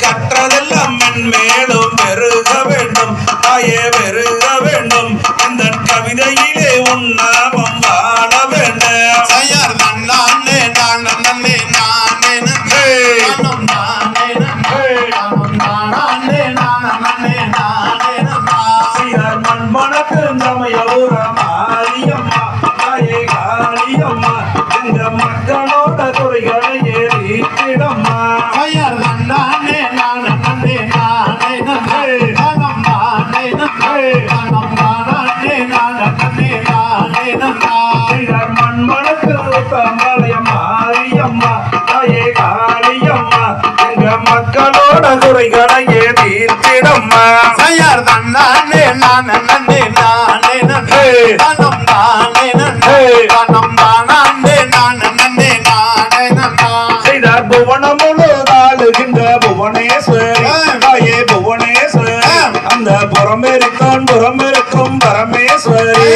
கற்றதெல்லாம் மென்மேலும் பெருக வேண்டும் தாயே பெருக வேண்டும் இந்த கவிதையிலே உன்னாமம் வாழ வேண்டும் மண்மணக்கு மாரியம்மா தாயே காளியம்மா எங்க மக்களோட குறைகளை ஏறிடம்மா மண்மணக்கு மாரியம்மா தாயே காளியம்மா எங்க மக்களோட குறைகளை ஏறிடம்மா புவனம் முழுதாளுகின்ற புவனேஸ்வரி தாயே புவனேஸ்வரி அந்த புறமெருக்கும் பரமேஸ்வரி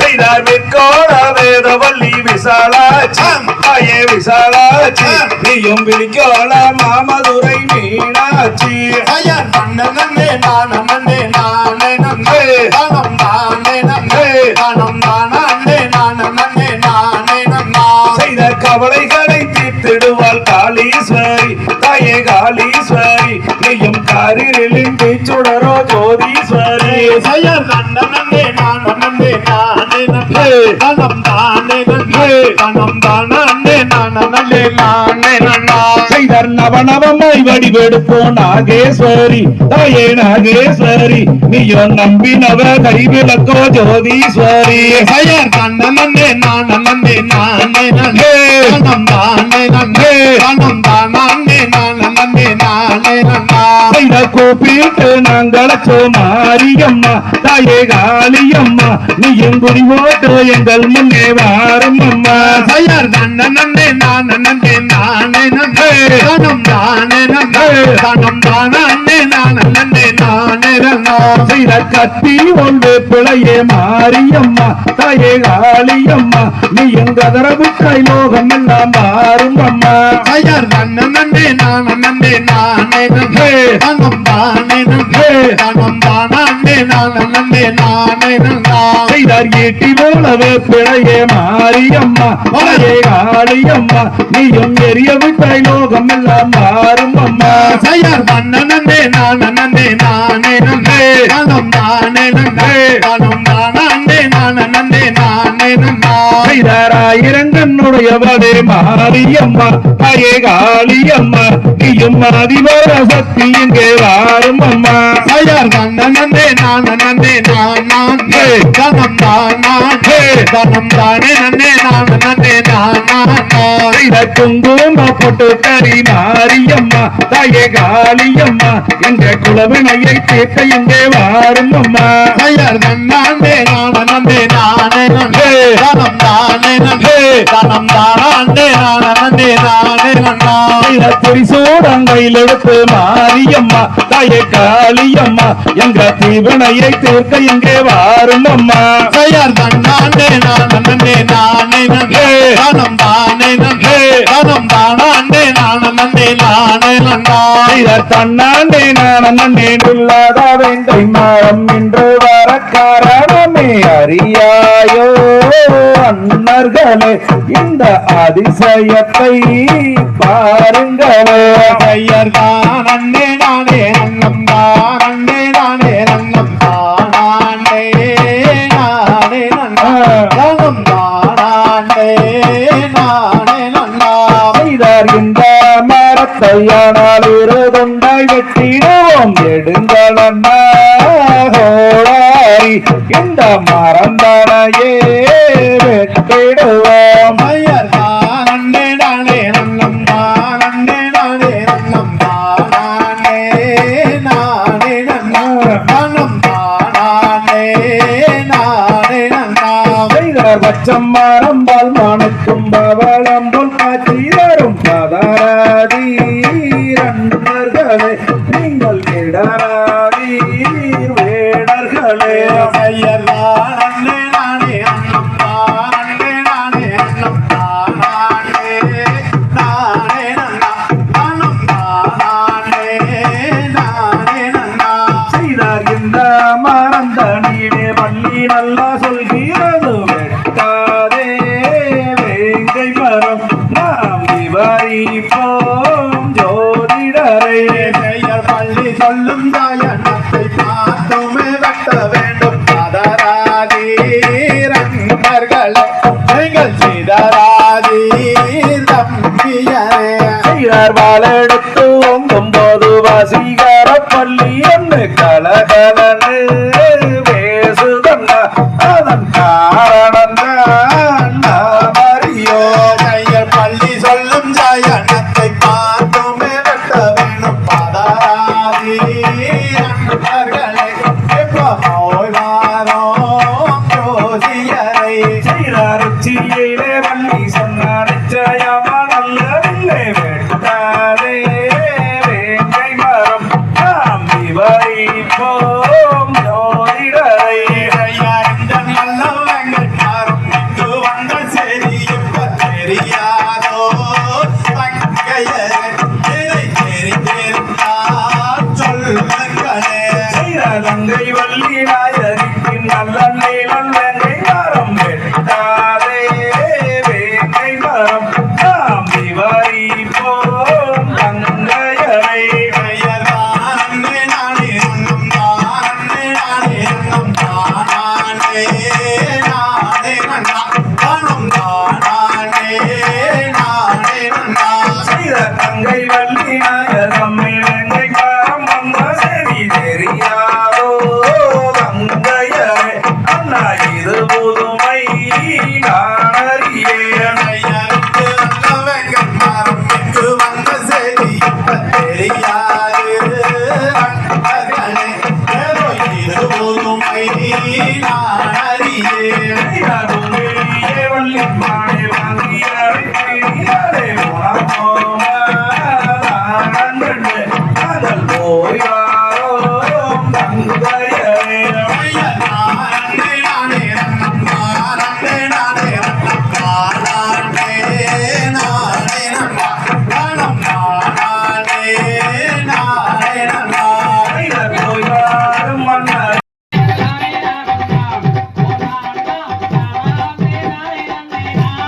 செய்தார் விற்கோட வேதவல்லி விசாலாச்சி தாயே விசாலாச்சி நீயும் விழிக்கோள மாமதுரை மீனாட்சி செய்த கவலைகளை தீர்த்திடுவாள் காளீஸ்வரி தாயே காளீஸ்வரி நீயும் காரிரிலின் தீச்சுடரோ ஜோதீஸ்வரி செய்தர் நவநவமாய் வடிவெடுப்போம் நாகேஸ்வரி தாயே நாகேஸ்வரி நீயோ நம்பினவ கைவிளக்கோ ஜோதீஸ்வரி கூப்பிட்டு நாங்களச்சோ மாரியம்மா தாயே காளியம்மா நீயும் குடி போட்டு எங்கள் முன்னே வாரும் அம்மா செய்த கத்தி ஒன்று பிழையே மாரியம்மா தாயே காளியம்மா நீயும் கதரபுக்காய் லோகம் எல்லாம் மாறும் அம்மா செய்தார் ஈட்டி போலவே பிழையே மாரியம்மா தாயே காளியம்மா நீயும் எரிய விட்டாய் லோகம் எல்லாம் மாறும் அம்மா செய்தாராயிரங்கனுடையவளே மாரியம்மா தாயே காளியம்மா நீயும் அதிபர சக்தி இங்கே வாரும் அம்மா குங்கும போட்டு கரி மாரியம்மா தாயே காளியம்மா எங்க குலவினையை தீர்க்க இங்கே வாரும் அம்மா திரிசூடங்கையில் எடுத்து மாரியம்மா தாயே காளியம்மா எங்க தீவனையை தீர்க்க இங்கே வாரும் அம்மா தன்னாண்டே நானே இல்லாத வேண்டை மரம் என்று வர காரணமே அறியாயோ அன்னர்களே இந்த அதிசயத்தை பாருங்களே ஐயர்தான் அண்ணே நானே நன்னம் தான் அண்ணே நானே நன்னம் தானே நானே நன்னம் தானே நானே நன்னா செய்தார் இந்த மரத்தையானால் இருதுண்டாய் வெட்டிடுவோம் எடுங்கள் அண்ணா இந்த மறந்தனையே வெட்டிடுவோம். ஐயர் தானே நானே நன்னம் தானே நானே நன்னம் தானே நானே நன்னம் நன்னம் தானே நானே நன்னம் செய்தார் பச்சம் மரம் பால் மணக்கும் பவளம் போல் காட்சி தரும் பதராதீரன்பர்களே நீங்கள் கிடராதீர் வேடர்களே. ஐயர் தானே நானே நன்னம் தானே நானே நன்னம் தானே நானே நன்னம் நன்னம் தானே நானே நன்னம் செய்தார் இந்த மறந்தனிலே பள்ளி நல்லா சொல்கிறது வெட்டாதே வேங்கை மரம் நாம் விவரிப்போம் ஜோதிடரை. பெயர் பள்ளி சொல்லும் தாயனத்தை பார்த்துமே வெட்ட வேண்டும் பதராதீரன்பர்களே நீங்கள் சிதராதீர் தம்பியரே. செய்தார் வாழெடுத்து ஓங்கும் போது வசீகர பள்ளி என்று கலகலன்னு பேசுதன்னா அதன் காரணம் தான் நாம் அறியோம். பெயர் பள்ளி சொல்லும் தாயனத்தை பார்த்துமே வெட்ட வேண்டும் பதராதீரன்பர்களே எப்போய் வாரோம் ஜோதியரை. செய்தார் உச்சியிலே வள்ளி சொன்னார் நிச்சயமா நல்லதில்லை வெட்டாதே வேங்கை மரம் நாம் விவரிப்போம் ஜோதிடரை. இந்த நல்லவங்கள் யாரும் இங்கு வந்த சரி இப்ப தெரியாதோ தங்கையரே இதை தெரிந்திருந்தால் சொல்லுங்களே. செய்தார் தங்கை வள்ளி நாயகிக்கு நல்ல நீளம் வேங்கை மரம் வெட்டாதே வேங்கை மரம் நாம் விவரிப்போம் தங்கையரை. பெயர் தானே நானே நன்னம் தானே நானே நன்னம் தானே நானே நன்னம் தானம் தானே நானே நன்னம் செய்தார் தங்கை வள்ளி நாயகம்மை வேங்கை மரம் வந்த சரி தெரியாதோ தங்கையரை. அண்ணா இது புதுமை நானறியேன். ஐயருக்கு நல்லவங்கள் மரம் இங்கு வந்த செய்தி இப்ப தெரியாது அன்பர்களே ஏதோ இது புதுமை நான் அறியேன். செய்தார் உங்களிலே வள்ளி மாலை வாங்கி அழைத்தே உணவோமா நாங்கள் போய் வாரோம் தங்கையரே. ஐயர் தானே நானே நன்னம் தானே நானே நன்னம் தானே நானே நன்னம் நன்னம் தானே நானே நன்னம் செய்தார் போய் வாரும் மன்னர் நானே நானே நானே நானே நானே நானே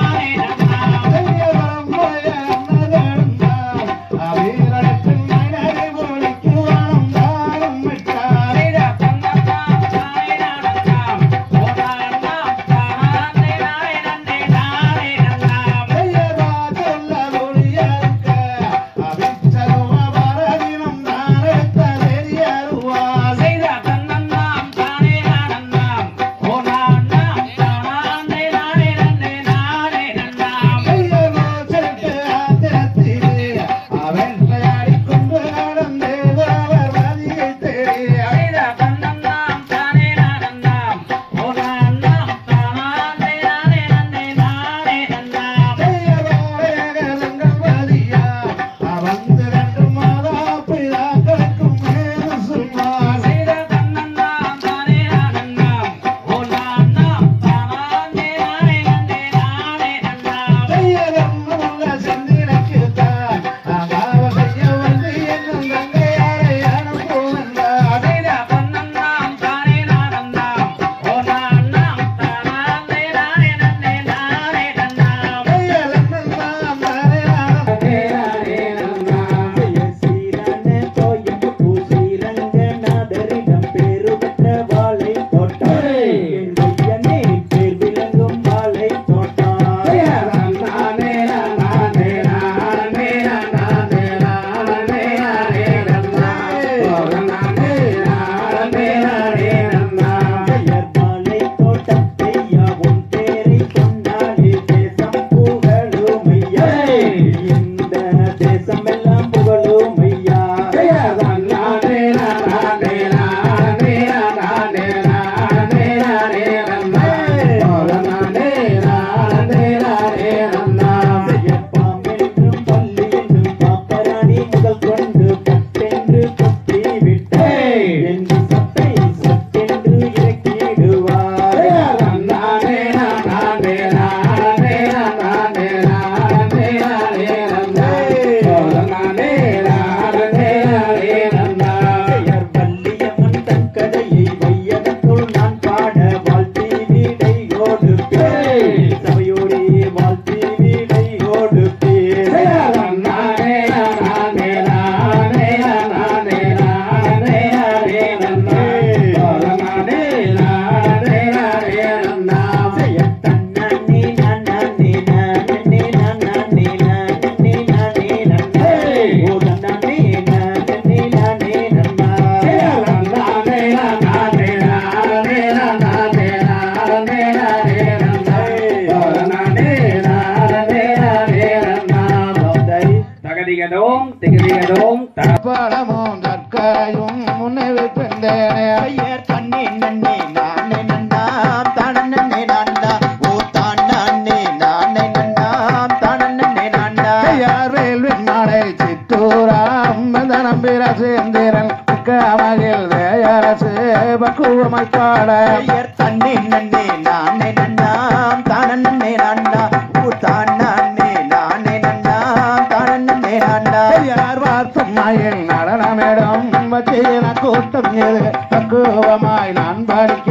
தகதிகதோம் திகதிகதோம் பழமும் தற்காயும் முன்னே வைப்பிருந்தேனே ஐயர் தண்ணி நன்னி நானே நன்னாம் தானே நான்டா ஓ தானே நானே நன்னாம் தானே நான்டா யார் வேல்வின் மாலை சித்தூராம் நம்பிர சேந்திரன் மகிழ் தேயரசு பக்குவமாய் பாட ஐயர் தண்ணி நன்னி நானே நன்னாம் தானே நான்டா ஓ தானே நானே நன்னாம் தானே நான்டா யார் வார்த்தும் மயில் நடனமிடம் வச்சீன கூட்டம் எது பக்குவமாய் நான் படிக்க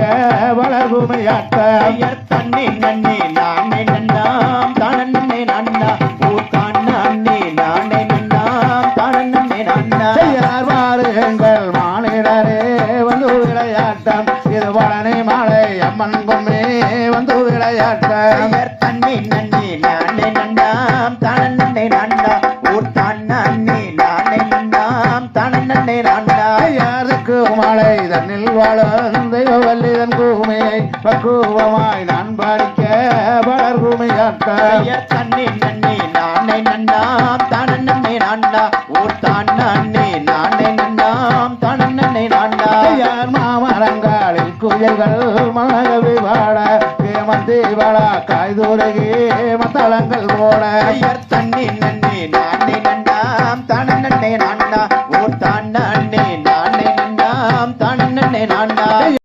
வளர்பூமையாட்ட ஐயர் தண்ணி நன்னி நானே நன்னாம் தானே நான்டா ஓ தானே நானே நன்னாம் தானே நான்டா யார் வாருங்கள் மானிடரே வந்து விளையாட்டம் இது பழனி மாலை அம்மன் பொம்மே வந்து விளையாட்டம் ஐயர் தண்ணி நன்னி நானே நன்னாம் தானே நான்டா ஓ தானே நானே நன்னாம் தானே நான்டா யாருக்கு மழை தன்னில் வளர்ந்த வல்லிதன் பூமியை பக்குவமாய் நான் படிக்க வளர்பூமையாட்ட ஐயர் தண்ணி நன்னி நானே நன்னாம் தானே நான்டா ஓ தானே நானே நன்னாம் தானே நான்டா யார் மாமரங்காலில் குயல்கள் மனகவி வாட மந்தி வாழ காய்தூரகி மத்தளங்கள் போட ஐயர்